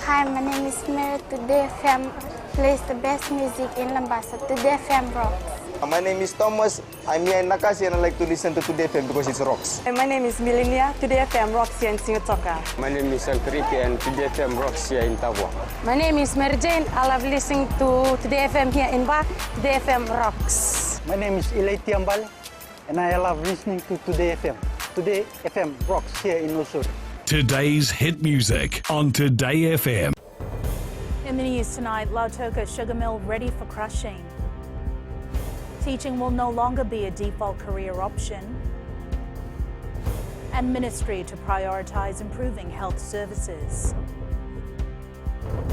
Hi, my name is Mary. Today FM plays the best music in Lambasa. Today FM rocks. My name is Thomas. I'm here in Nakasi and I like to listen to Today FM because it rocks. My name is Milenia. Today FM rocks here in Singatoka. My name is Sankariki and Today FM rocks here in Tabwa. My name is Mary Jane. I love listening to Today FM here in Ba. Today FM rocks. My name is Ilay Tiambal and I love listening to Today FM. Today FM rocks here in Osur. Today's hit music on Today FM. In the news tonight, Lautoka Sugar Mill ready for crushing. Teaching will no longer be a default career option. And Ministry to prioritise improving health services.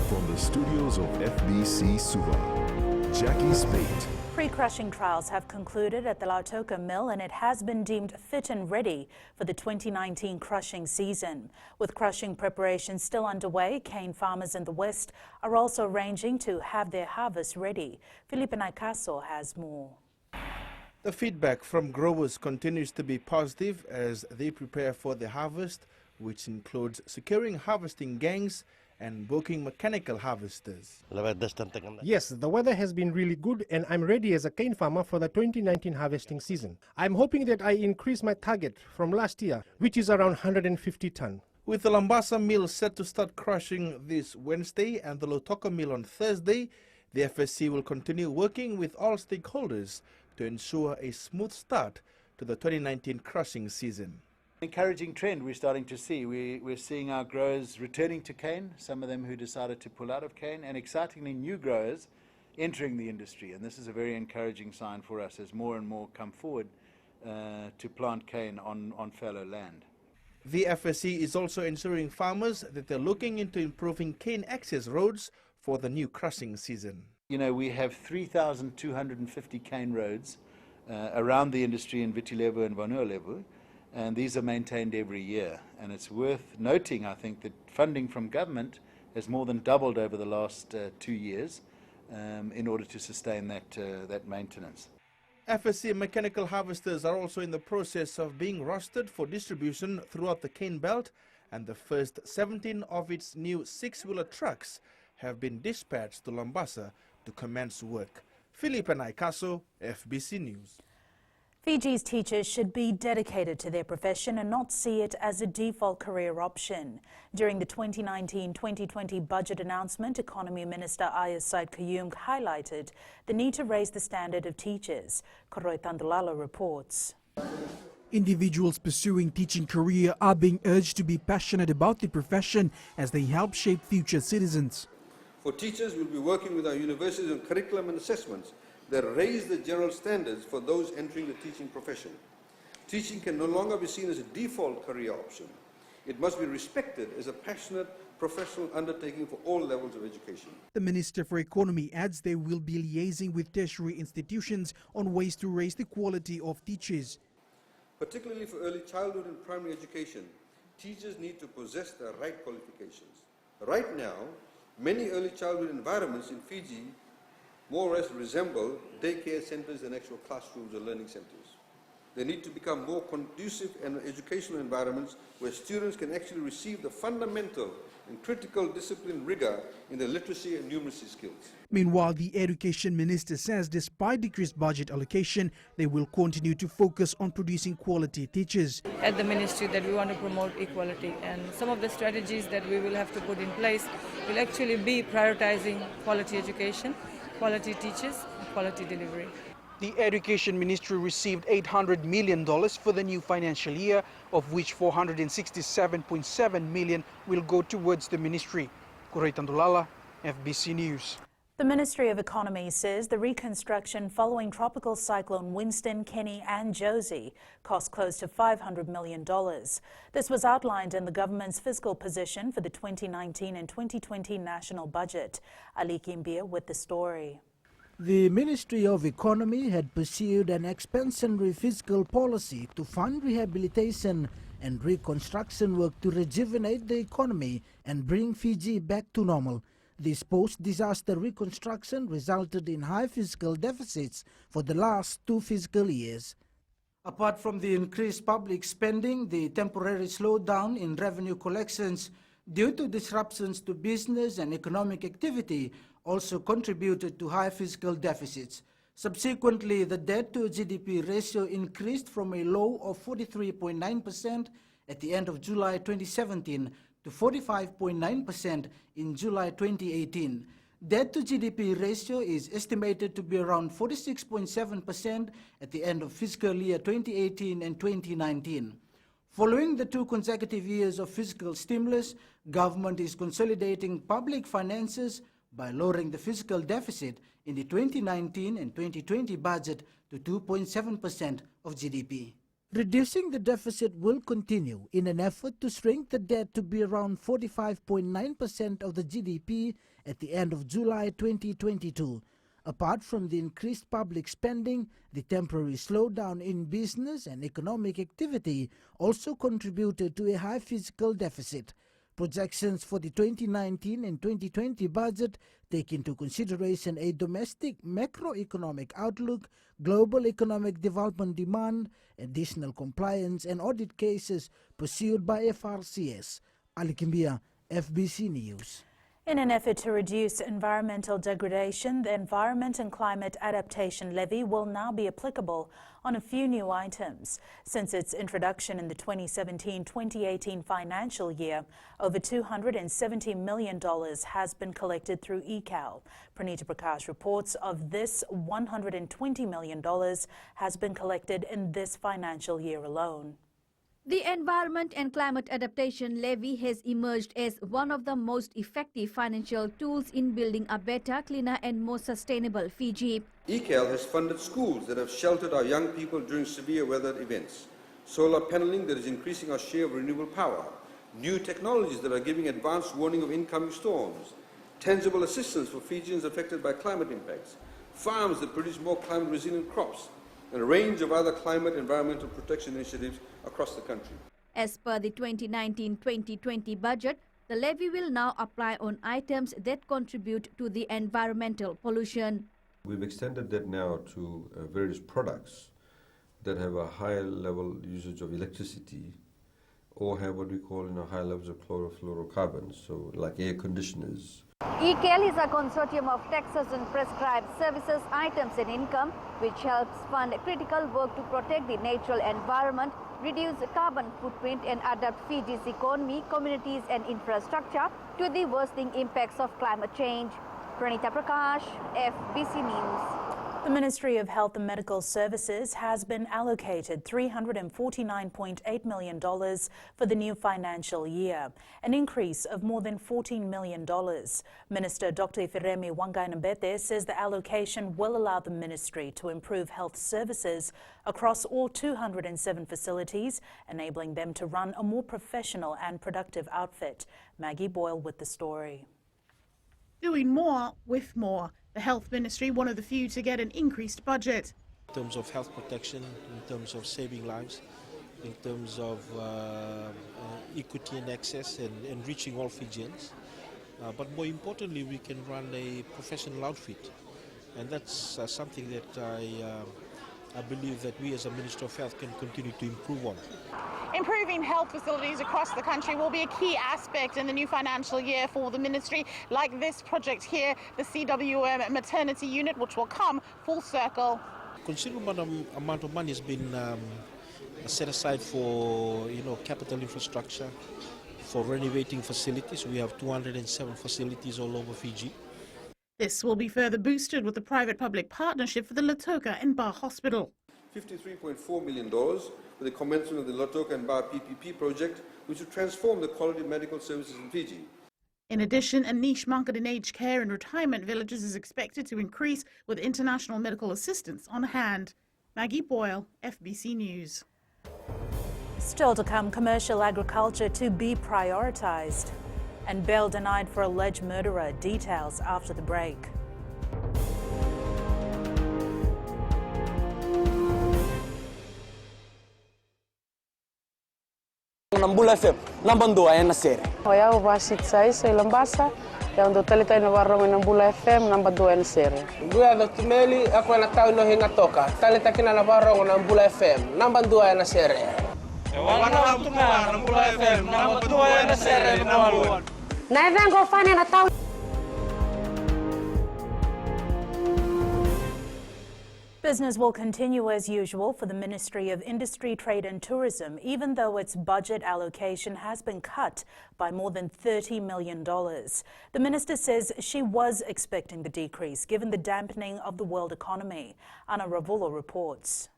From the studios of FBC Suva, Jackie Spate. Pre-crushing trials have concluded at the Lautoka Mill and it has been deemed fit and ready for the 2019 crushing season. With crushing preparations still underway, cane farmers in the west are also arranging to have their harvest ready. Felipe Naikaso has more. The feedback from growers continues to be positive as they prepare for the harvest, which includes securing harvesting gangs and booking mechanical harvesters. Yes, the weather has been really good and I'm ready as a cane farmer for the 2019 harvesting season. I'm hoping that I increase my target from last year, which is around 150 ton. With the Lambasa mill set to start crushing this Wednesday and the Lautoka mill on Thursday, the FSC will continue working with all stakeholders to ensure a smooth start to the 2019 crushing season. Encouraging trend we're starting to see. We're seeing our growers returning to cane, some of them who decided to pull out of cane, and excitingly new growers entering the industry. And this is a very encouraging sign for us as more and more come forward to plant cane on fallow land. The FSC is also ensuring farmers that they're looking into improving cane access roads for the new crushing season. You know, we have 3,250 cane roads around the industry in Viti Levu and Vanua Levu. And these are maintained every year. And it's worth noting, I think, that funding from government has more than doubled over the last 2 years in order to sustain that maintenance. FSC mechanical harvesters are also in the process of being rostered for distribution throughout the cane belt, and the first 17 of its new 6-wheeler trucks have been dispatched to Lambasa to commence work. Felipe Naikaso, FBC News. Fiji's teachers should be dedicated to their profession and not see it as a default career option. During the 2019-2020 budget announcement, Economy Minister Ayaside Kayum highlighted the need to raise the standard of teachers. Koroi Tandulala reports. Individuals pursuing teaching career are being urged to be passionate about the profession as they help shape future citizens. For teachers, we'll be working with our universities on curriculum and assessments that raise the general standards for those entering the teaching profession. Teaching can no longer be seen as a default career option. It must be respected as a passionate professional undertaking for all levels of education. The Minister for Economy adds they will be liaising with tertiary institutions on ways to raise the quality of teachers. Particularly for early childhood and primary education, teachers need to possess the right qualifications. Right now, many early childhood environments in Fiji more or less resemble daycare centers than actual classrooms or learning centers. They need to become more conducive and educational environments where students can actually receive the fundamental and critical discipline rigor in their literacy and numeracy skills. Meanwhile, the Education Minister says despite decreased budget allocation, they will continue to focus on producing quality teachers. At the ministry that we want to promote equality, and some of the strategies that we will have to put in place will actually be prioritizing quality education, quality teachers, quality delivery. The Education Ministry received $800 million for the new financial year, of which $467.7 million will go towards the ministry. Koroi Tandulala, FBC News. The Ministry of Economy says the reconstruction following Tropical Cyclone Winston, Kenny and Josie cost close to $500 million. This was outlined in the government's fiscal position for the 2019 and 2020 national budget. Ali Kimbia with the story. The Ministry of Economy had pursued an expansionary fiscal policy to fund rehabilitation and reconstruction work to rejuvenate the economy and bring Fiji back to normal. This post-disaster reconstruction resulted in high fiscal deficits for the last 2 fiscal years. Apart from the increased public spending, the temporary slowdown in revenue collections due to disruptions to business and economic activity, also contributed to high fiscal deficits. Subsequently, the debt-to-GDP ratio increased from a low of 43.9% at the end of July 2017 to 45.9% in July 2018. Debt-to-GDP ratio is estimated to be around 46.7% at the end of fiscal year 2018 and 2019. Following the 2 consecutive years of fiscal stimulus, government is consolidating public finances by lowering the fiscal deficit in the 2019 and 2020 budget to 2.7% of GDP. Reducing the deficit will continue in an effort to shrink the debt to be around 45.9% of the GDP at the end of July 2022. Apart from the increased public spending, the temporary slowdown in business and economic activity also contributed to a high fiscal deficit. Projections for the 2019 and 2020 budget take into consideration a domestic macroeconomic outlook, global economic development demand, additional compliance and audit cases pursued by FRCS. Ali Kimbia, FBC News. In an effort to reduce environmental degradation, the Environment and Climate Adaptation Levy will now be applicable on a few new items. Since its introduction in the 2017-2018 financial year, over $270 million has been collected through ECAL. Pranita Prakash reports of this, $120 million has been collected in this financial year alone. The Environment and Climate Adaptation Levy has emerged as one of the most effective financial tools in building a better, cleaner and more sustainable Fiji. ECAL has funded schools that have sheltered our young people during severe weather events, solar paneling that is increasing our share of renewable power, new technologies that are giving advanced warning of incoming storms, tangible assistance for Fijians affected by climate impacts, farms that produce more climate-resilient crops, and a range of other climate environmental protection initiatives across the country. As per the 2019-2020 budget, the levy will now apply on items that contribute to the environmental pollution. We've extended that now to various products that have a high level usage of electricity or have what we call high levels of chlorofluorocarbons, so like air conditioners. ECAL is a consortium of taxes and prescribed services, items and income, which helps fund critical work to protect the natural environment, reduce carbon footprint and adapt Fiji's economy, communities and infrastructure to the worsening impacts of climate change. Pranita Prakash, FBC News. The Ministry of Health and Medical Services has been allocated $349.8 million for the new financial year, an increase of more than $14 million. Minister Dr. Ifiremi Wangainambete says the allocation will allow the ministry to improve health services across all 207 facilities, enabling them to run a more professional and productive outfit. Maggie Boyle with the story. Doing more with more. The Health Ministry, one of the few to get an increased budget. In terms of health protection, in terms of saving lives, in terms of equity and access and reaching all Fijians. But more importantly, we can run a professional outfit. And that's something that I believe that we as a Minister of Health can continue to improve on. Improving health facilities across the country will be a key aspect in the new financial year for the ministry, like this project here, the CWM maternity unit, which will come full circle. Considerable amount of money has been set aside for capital infrastructure, for renovating facilities. We have 207 facilities all over Fiji. This will be further boosted with the private-public partnership for the Lautoka and Bar Hospital. $53.4 million for the commencement of the Lautoka and Bar PPP project, which will transform the quality of medical services in Fiji. In addition, a niche market in aged care and retirement villages is expected to increase with international medical assistance on hand. Maggie Boyle, FBC News. Still to come, commercial agriculture to be prioritised. And bail denied for alleged murderer. Details after the break. Nambula FM, nambando ay nasere. Hoya ubasit sai lambasa, ya ndo talita ina warong Nambula FM nambando ay nasere. Dua do tumeli ako na tao no hinga toka. Talita kina na warong Nambula FM, nambando ay nasere. Business will continue as usual for the Ministry of Industry, Trade and Tourism, even though its budget allocation has been cut by more than $30 million. The minister says she was expecting the decrease, given the dampening of the world economy. Anna Ravulo reports.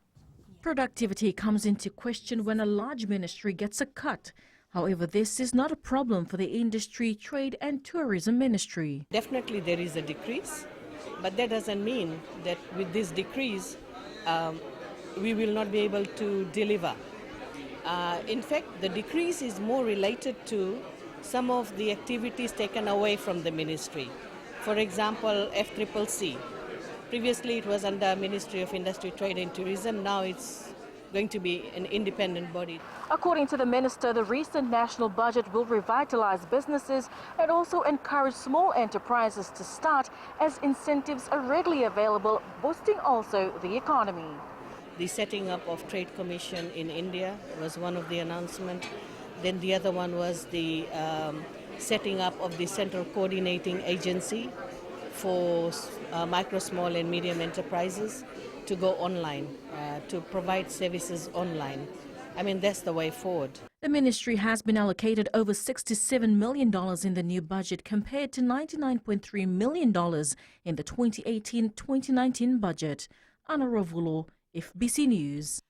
Productivity comes into question when a large ministry gets a cut. However, this is not a problem for the Industry, Trade and Tourism Ministry. Definitely there is a decrease, but that doesn't mean that with this decrease we will not be able to deliver. In fact, the decrease is more related to some of the activities taken away from the ministry. For example, FCCC. Previously it was under Ministry of Industry, Trade and Tourism. Now it's going to be an independent body. According to the minister, the recent national budget will revitalize businesses and also encourage small enterprises to start, as incentives are readily available, boosting also the economy. The setting up of Trade Commission in India was one of the announcements. Then the other one was the setting up of the Central Coordinating Agency for micro, small and medium enterprises to go online, to provide services online. I mean, that's the way forward. The ministry has been allocated over $67 million in the new budget compared to $99.3 million in the 2018-2019 budget. Anna Ravulo, FBC News.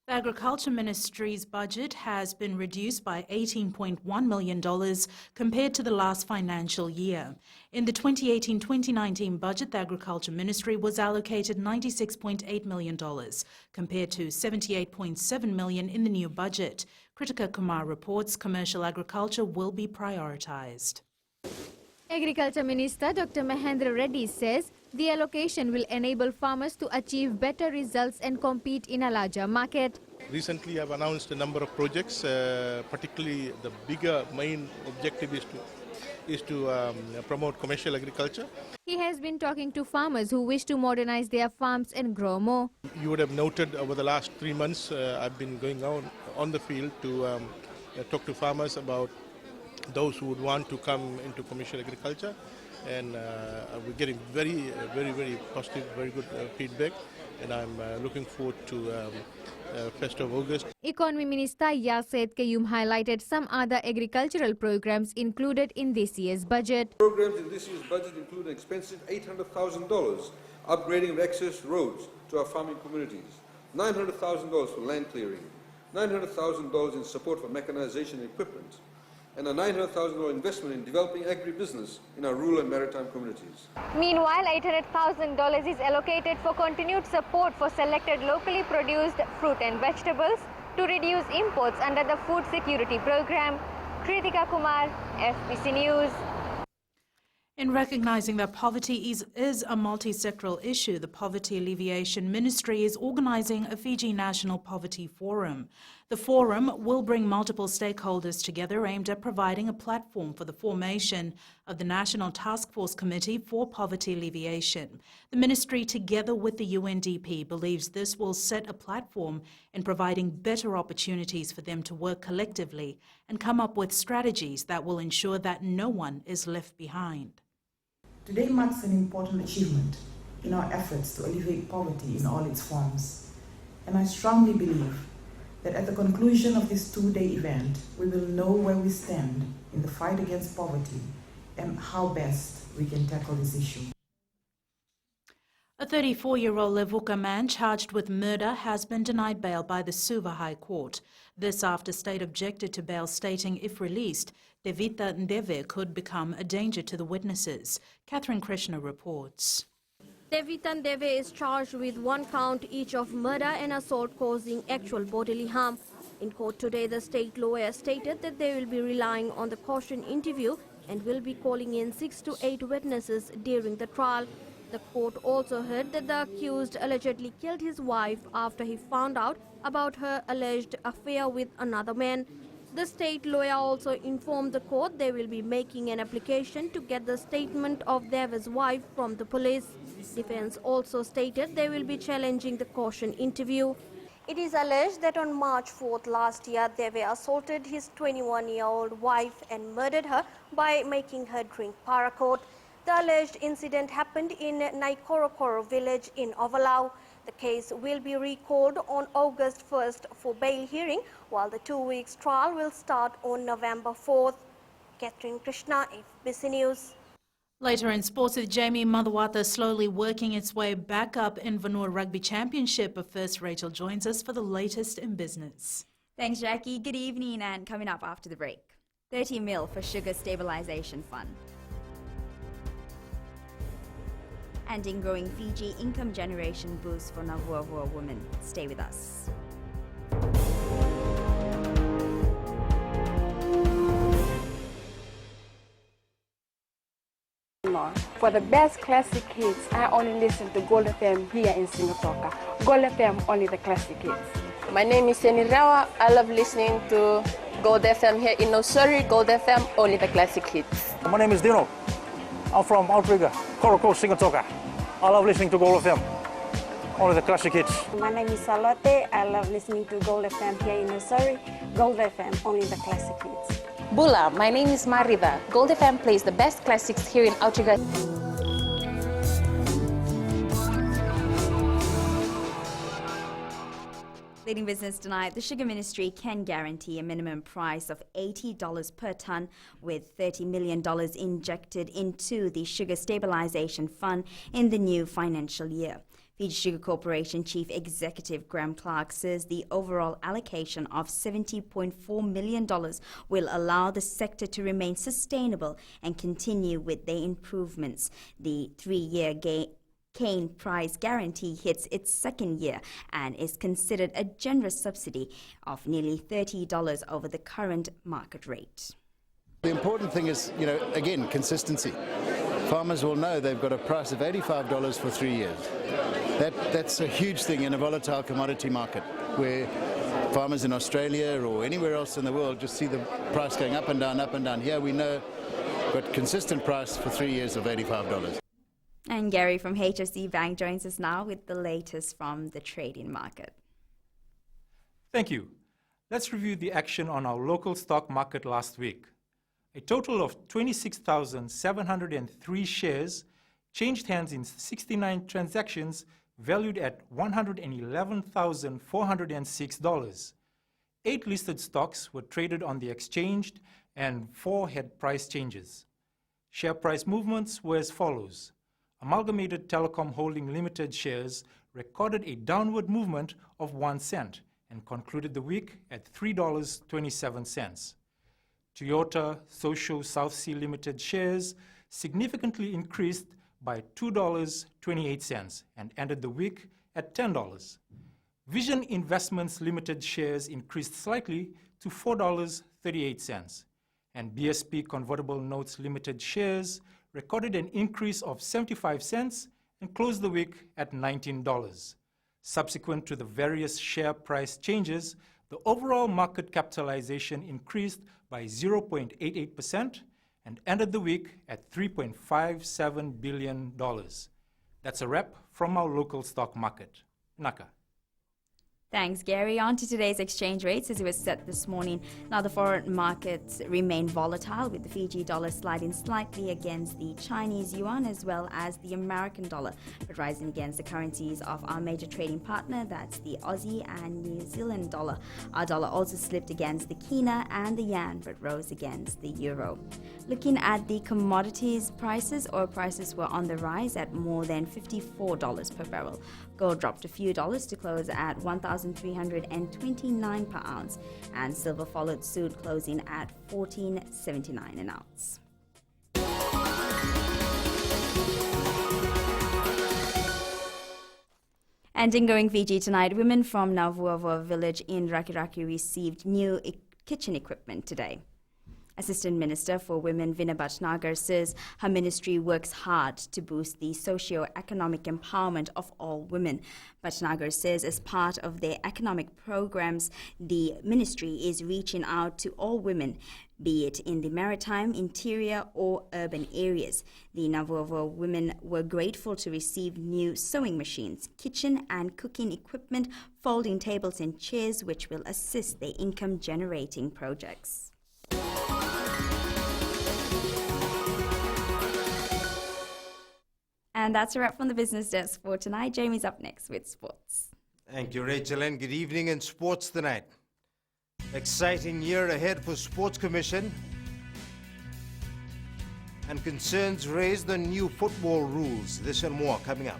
The Agriculture Ministry's budget has been reduced by $18.1 million compared to the last financial year. In the 2018-2019 budget, the Agriculture Ministry was allocated $96.8 million compared to $78.7 million in the new budget. Kritika Kumar reports commercial agriculture will be prioritised. Agriculture Minister Dr. Mahendra Reddy says the allocation will enable farmers to achieve better results and compete in a larger market. Recently, I've announced a number of projects, particularly the bigger main objective is to promote commercial agriculture. He has been talking to farmers who wish to modernize their farms and grow more. You would have noted over the last 3 months, I've been going on the field to talk to farmers about those who would want to come into commercial agriculture, and we're getting very positive, very good feedback, and I'm looking forward to 1st of August. Economy Minister Yaset Kayum highlighted some other agricultural programs included in this year's budget. Programs in this year's budget include an expensive $800,000 upgrading of access roads to our farming communities, $900,000 for land clearing, $900,000 in support for mechanization and equipment, and a $900,000 investment in developing agribusiness in our rural and maritime communities. Meanwhile, $800,000 is allocated for continued support for selected locally produced fruit and vegetables to reduce imports under the Food Security Program. Kritika Kumar, FBC News. In recognising that poverty is a multi-sectoral issue, the Poverty Alleviation Ministry is organising a Fiji National Poverty Forum. The forum will bring multiple stakeholders together aimed at providing a platform for the formation of the National Task Force Committee for Poverty Alleviation. The ministry, together with the UNDP, believes this will set a platform in providing better opportunities for them to work collectively and come up with strategies that will ensure that no one is left behind. Today marks an important achievement in our efforts to alleviate poverty in all its forms. And I strongly believe that at the conclusion of this two-day event, we will know where we stand in the fight against poverty and how best we can tackle this issue. A 34-year-old Levuka man charged with murder has been denied bail by the Suva High Court. This after state objected to bail, stating if released, Devita Ndeve could become a danger to the witnesses. Catherine Krishna reports. Devita Ndeve is charged with 1 count each of murder and assault causing actual bodily harm. In court today, the state lawyer stated that they will be relying on the caution interview and will be calling in 6 to 8 witnesses during the trial. The court also heard that the accused allegedly killed his wife after he found out about her alleged affair with another man. The state lawyer also informed the court they will be making an application to get the statement of Deva's wife from the police. Defense also stated they will be challenging the caution interview. It is alleged that on March 4th last year, Deve assaulted his 21-year-old wife and murdered her by making her drink paraquat. The alleged incident happened in Naikorokoro village in Ovalau. The case will be recalled on August 1st for bail hearing, while the 2 weeks trial will start on November 4th. Catherine Krishna, FBC News. Later in sports, with Jamie Madhuwata slowly working its way back up in Vanua Rugby Championship. But first, Rachel joins us for the latest in business. Thanks, Jackie. Good evening, and coming up after the break, 30 mil for Sugar Stabilisation Fund. And in growing Fiji, income generation boost for Navuavua women. Stay with us. For the best classic hits, I only listen to Gold FM here in Singapore. Gold FM, only the classic hits. My name is Seni Rawa. I love listening to Gold FM here in Nosuri. Gold FM, only the classic hits. My name is Dino. I'm from Outrigger, Koroko, Singapore. I love listening to Gold FM, only the classic hits. My name is Salote. I love listening to Gold FM here in Nosuri. Gold FM, only the classic hits. Bula, my name is Marida. Gold FM plays the best classics here in Outrigger. Leading business tonight, the Sugar Ministry can guarantee a minimum price of $80 per tonne, with $30 million injected into the Sugar Stabilisation Fund in the new financial year. Fiji Sugar Corporation Chief Executive Graham Clark says the overall allocation of $70.4 million will allow the sector to remain sustainable and continue with their improvements. The 3-year cane price guarantee hits its second year and is considered a generous subsidy of nearly $30 over the current market rate. The important thing is, again, consistency. Farmers will know they've got a price of $85 for 3 years. That's a huge thing in a volatile commodity market where farmers in Australia or anywhere else in the world just see the price going up and down, up and down. Here we know we've got consistent price for 3 years of $85. And Gary from HSC Bank joins us now with the latest from the trading market. Thank you. Let's review the action on our local stock market last week. A total of 26,703 shares changed hands in 69 transactions valued at $111,406. 8 listed stocks were traded on the exchange and 4 had price changes. Share price movements were as follows. Amalgamated Telecom Holding Limited shares recorded a downward movement of 1 cent and concluded the week at $3.27. Toyota Social South Sea Limited shares significantly increased by $2.28 and ended the week at $10. Vision Investments Limited shares increased slightly to $4.38, and BSP Convertible Notes Limited shares recorded an increase of 75 cents and closed the week at $19. Subsequent to the various share price changes, the overall market capitalization increased by 0.88% and ended the week at $3.57 billion. That's a wrap from our local stock market. Naka. Thanks, Gary. On to today's exchange rates as it was set this morning. Now, the foreign markets remain volatile, with the Fiji dollar sliding slightly against the Chinese yuan as well as the American dollar, but rising against the currencies of our major trading partner, that's the Aussie and New Zealand dollar. Our dollar also slipped against the Kina and the Yan, but rose against the euro. Looking at the commodities prices, oil prices were on the rise at more than $54 per barrel. Gold dropped a few dollars to close at $1,329 per ounce, and silver followed suit, closing at $14.79 an ounce. And in Going Fiji tonight, women from Navuavua village in Rakiraki received new kitchen equipment today. Assistant Minister for Women Vinay Bhatnagar says her ministry works hard to boost the socio-economic empowerment of all women. Bhatnagar says as part of their economic programs, the ministry is reaching out to all women, be it in the maritime, interior or urban areas. The Navovo women were grateful to receive new sewing machines, kitchen and cooking equipment, folding tables and chairs, which will assist their income-generating projects. And that's a wrap from the business desk for tonight. Jamie's up next with sports. Thank you, Rachel, and good evening in sports tonight. Exciting year ahead for Sports Commission, and concerns raised on new football rules. This and more coming up.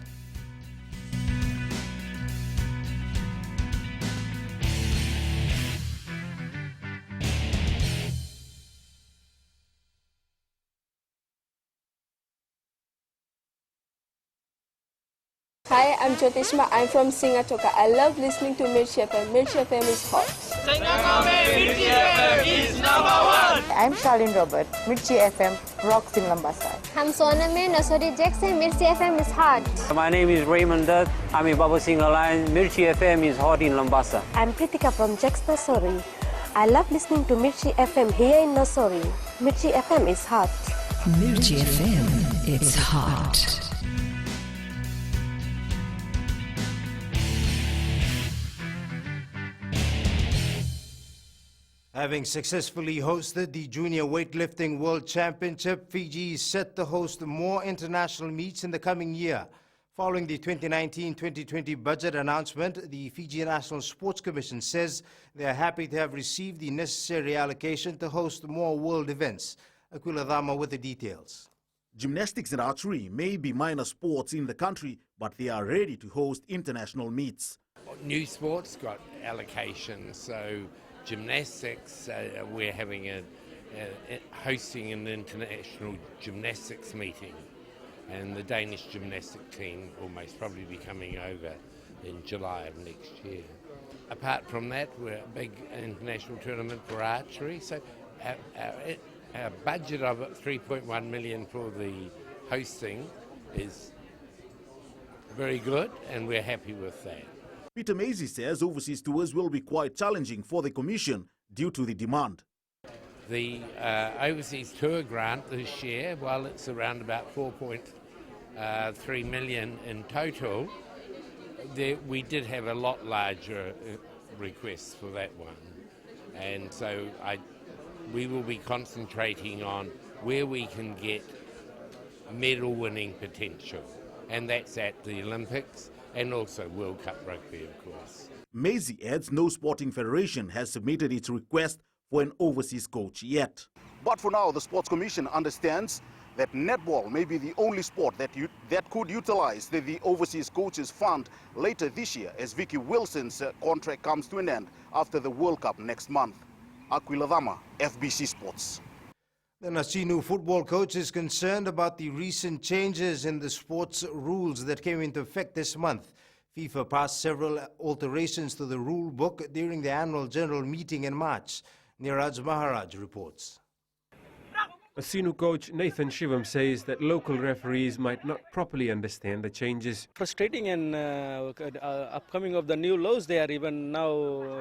Hi, I'm Jyotishma. I'm from Singatoka. I love listening to Mirchi FM. Mirchi FM is hot. Mirchi FM is #1. I'm Charlene Robert. Mirchi FM rocks in Lambasa. I'm Soname Nasori Jackson. Mirchi FM is hot. My name is Raymond Dutt. I'm in Baba Singh Alliance. Mirchi FM is hot in Lambasa. I'm Pritika from Jax Nasori. I love listening to Mirchi FM here in Nasori. Mirchi FM is hot. Mirchi FM, it's hot. Having successfully hosted the Junior Weightlifting World Championship, Fiji is set to host more international meets in the coming year. Following the 2019-2020 budget announcement, the Fiji National Sports Commission says they are happy to have received the necessary allocation to host more world events. Aquila Dama with the details. Gymnastics and archery may be minor sports in the country, but they are ready to host international meets. New sports got allocation, so gymnastics, we're having hosting an international gymnastics meeting, and the Danish gymnastic team will most probably be coming over in July of next year. Apart from that, we're a big international tournament for archery, so our budget of 3.1 million for the hosting is very good, and we're happy with that. Peter Macy says overseas tours will be quite challenging for the Commission due to the demand. The overseas tour grant this year, while it's around about 4.3 million in total, we did have a lot larger requests for that one. And so we will be concentrating on where we can get medal winning potential. And that's at the Olympics and also World Cup Rugby, of course. Macy adds no sporting federation has submitted its request for an overseas coach yet. But for now, the Sports Commission understands that netball may be the only sport that could utilize the overseas coaches fund later this year, as Vicky Wilson's contract comes to an end after the World Cup next month. Aquila Dama, FBC Sports. The Nasinu football coach is concerned about the recent changes in the sports rules that came into effect this month. FIFA passed several alterations to the rule book during the annual general meeting in March. Niraj Maharaj reports. Nasinu coach Nathan Shivam says that local referees might not properly understand the changes. Frustrating and upcoming of the new laws, they are even now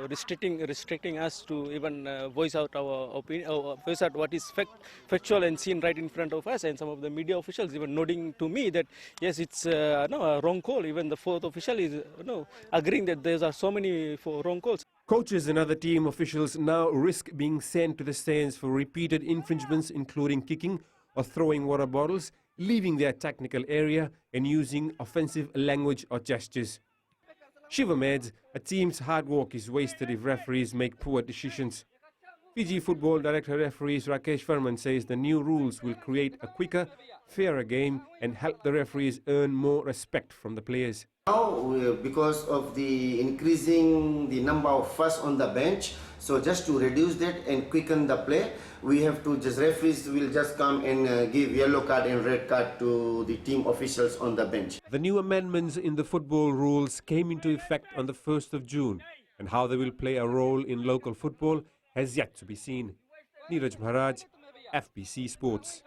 restricting us to even voice out our opinion, voice out what is factual and seen right in front of us. And some of the media officials even nodding to me that yes, it's a wrong call. Even the fourth official is agreeing that there are so many wrong calls. Coaches and other team officials now risk being sent to the stands for repeated infringements, including kicking or throwing water bottles, leaving their technical area and using offensive language or gestures. Shivam adds, a team's hard work is wasted if referees make poor decisions. Fiji Football Director Referees Rakesh Verman says the new rules will create a quicker, fairer game and help the referees earn more respect from the players. Now, because of the increasing the number of firsts on the bench, so just to reduce that and quicken the play, we have to referees will just come and give yellow card and red card to the team officials on the bench. The new amendments in the football rules came into effect on the 1st of June, and how they will play a role in local football has yet to be seen. Neeraj Maharaj, FBC Sports.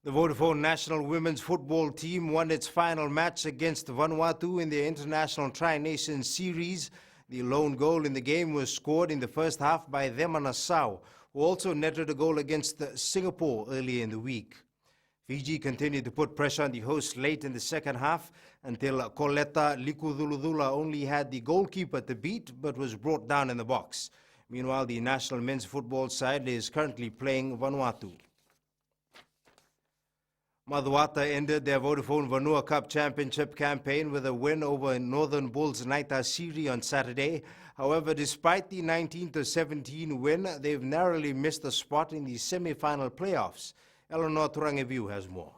The Vodafone national women's football team won its final match against Vanuatu in the International Tri-Nations Series. The lone goal in the game was scored in the first half by Themana Sau, who also netted a goal against Singapore earlier in the week. Fiji continued to put pressure on the hosts late in the second half until Koleta Likuduludula only had the goalkeeper to beat but was brought down in the box. Meanwhile, the national men's football side is currently playing Vanuatu. Madhuwata ended their Vodafone Vanua Cup Championship campaign with a win over Northern Bulls Naita Siri on Saturday. However, despite the 19-17 win, they've narrowly missed a spot in the semi-final playoffs. Eleanor Turangeviu has more.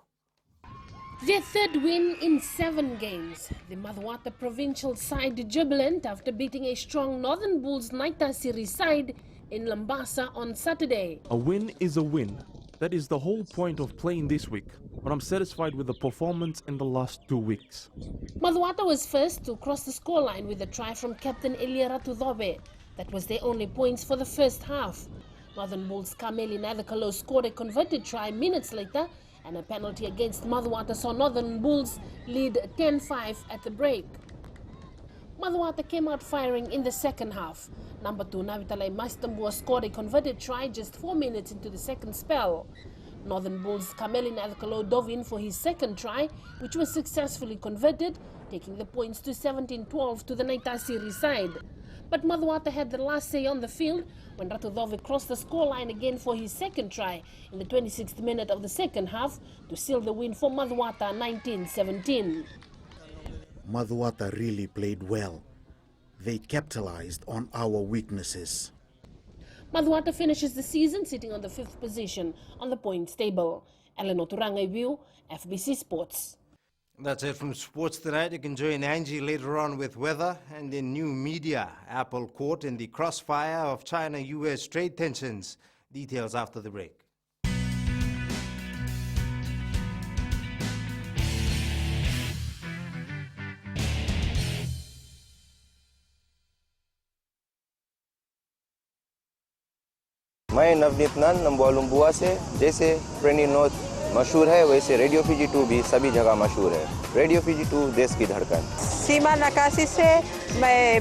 Their third win in 7 games. The Madhuwata provincial side jubilant after beating a strong Northern Bulls Naita Siri side in Lambasa on Saturday. A win is a win. That is the whole point of playing this week, but I'm satisfied with the performance in the last 2 weeks. Madhuwata was first to cross the scoreline with a try from captain Eliaratu Dhobe. That was their only points for the first half. Northern Bulls Kameli Nadakalo scored a converted try minutes later, and a penalty against Madhuwata saw Northern Bulls lead 10-5 at the break. Madhuwata came out firing in the second half. Number 2 Navitalai Maistambua scored a converted try just 4 minutes into the second spell. Northern Bulls Kameli Nadakalo dove in for his second try, which was successfully converted, taking the points to 17-12 to the Naita Siri side. But Madhuwata had the last say on the field when Ratu Dove crossed the scoreline again for his second try in the 26th minute of the second half to seal the win for Madhuwata 19-17. Madhuwata really played well. They capitalized on our weaknesses. Madhuwata finishes the season sitting on the 5th position on the points table. Eleanor Turangeviu, FBC Sports. That's it from Sports Tonight. You can join Angie later on with weather and in new media. Apple caught in the crossfire of China-US trade tensions. Details after the break. मैं नवनीत नंद नंबुआ लुम्बुआ से जैसे प्रेनी note मशहूर है वैसे radio Fiji 2 भी सभी जगह मशहूर है। रेडियो फीजी 2 देश की धड़कन। सीमा नकाशी से मैं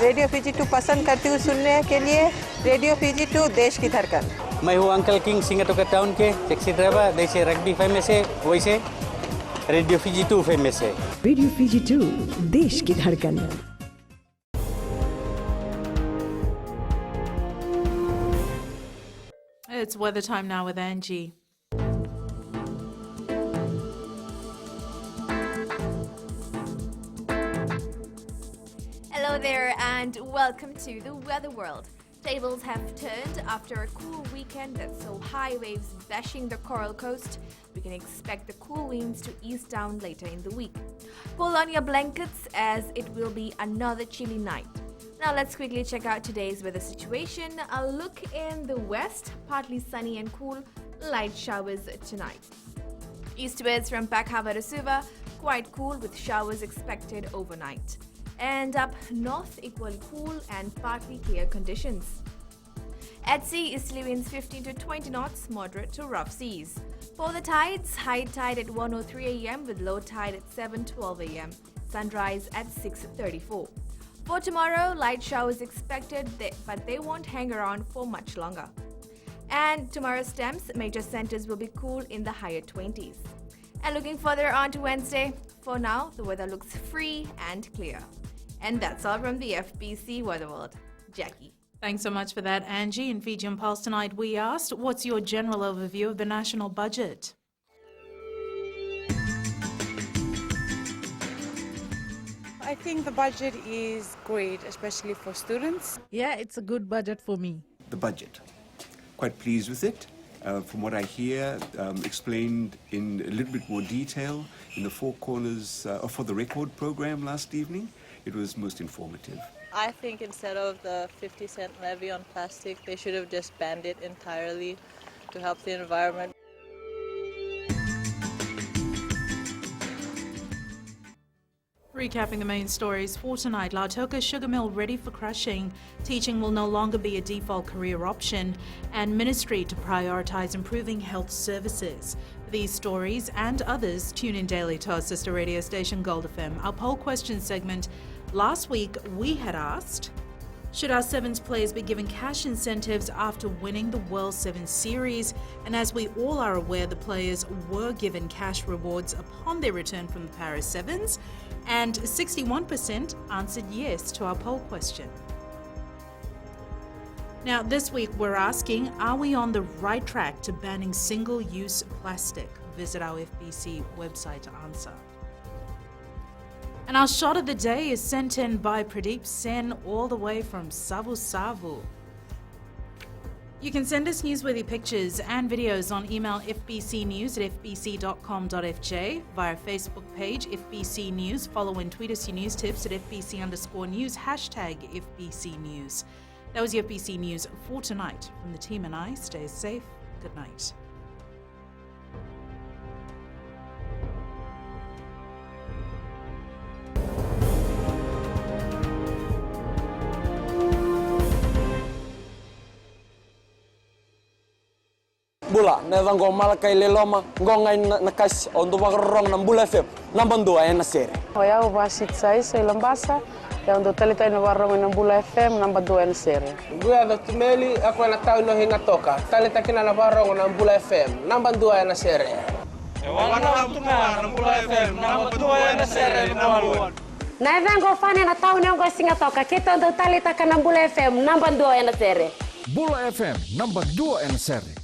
रेडियो फीजी 2 पसंद करती हूँ सुनने के लिए। रेडियो फीजी 2 देश की धड़कन। मैं हूँ अंकल किंग सिंगाटोका टाउन के टैक्सी ड्राइवर। जैसे रग्बी फेमस है वैसे रेडियो फीजी 2 फेमस है। रेडियो फीजी 2 देश की धड़कन। It's weather time now with Angie. Hello there and welcome to the weather world. Tables have turned after a cool weekend that saw high waves bashing the coral coast. We can expect the cool winds to ease down later in the week. Pull on your blankets as it will be another chilly night. Now let's quickly check out today's weather situation. A look in the west, partly sunny and cool, light showers tonight. Eastwards from Pakhava to Suva, quite cool with showers expected overnight. And up north, equally cool and partly clear conditions. At sea, easterly winds 15 to 20 knots, moderate to rough seas. For the tides, high tide at 1:03 a.m. with low tide at 7:12 a.m. Sunrise at 6:34. For tomorrow, light showers expected, but they won't hang around for much longer. And tomorrow's temps, major centers will be cool in the higher 20s. And looking further on to Wednesday, for now, the weather looks free and clear. And that's all from the FBC Weather World. Jackie. Thanks so much for that, Angie. In Fiji on Pulse tonight, we asked, what's your general overview of the national budget? I think the budget is great, especially for students. Yeah, it's a good budget for me. The budget. Quite pleased with it. From what I hear, explained in a little bit more detail in the Four Corners for the record program last evening. It was most informative. I think instead of the 50-cent levy on plastic, they should have just banned it entirely to help the environment. Recapping the main stories for tonight, Lautoka Sugar Mill ready for crushing. Teaching will no longer be a default career option, and Ministry to prioritise improving health services. For these stories and others, tune in daily to our sister radio station Gold FM. Our poll question segment. Last week, we had asked, should our Sevens players be given cash incentives after winning the World Sevens Series? And as we all are aware, the players were given cash rewards upon their return from the Paris Sevens, and 61% answered yes to our poll question. Now, this week we're asking, are we on the right track to banning single-use plastic? Visit our FBC website to answer. And our shot of the day is sent in by Pradeep Sen all the way from Savu Savu. You can send us newsworthy pictures and videos on email fbcnews@fbc.com.fj, via Facebook page FBC News, follow and tweet us your news tips at FBC_news, #FBC News. That was your FBC News for tonight. From the team and I, stay safe. Good night. Bula, neva ngo malakai leloma, ngongai nakas on rong ng Bula FM, nambang 2 na sere. Hoya uvasit sai sa Lambasa, ya ndo talita na warong ng Bula FM, nambang 2 na sere. Guya do tumeli ako na tao no hinga toka, talita kina na warong ng Bula FM, nambang 2 na sere. Warong tuma ng Bula FM, nambang 2 na sere maluan. Na vengo fane na tao no singa toka, kito ndo talita ka ng Bula FM, nambang 2 na sere. Bula FM, nambang 2 na sere.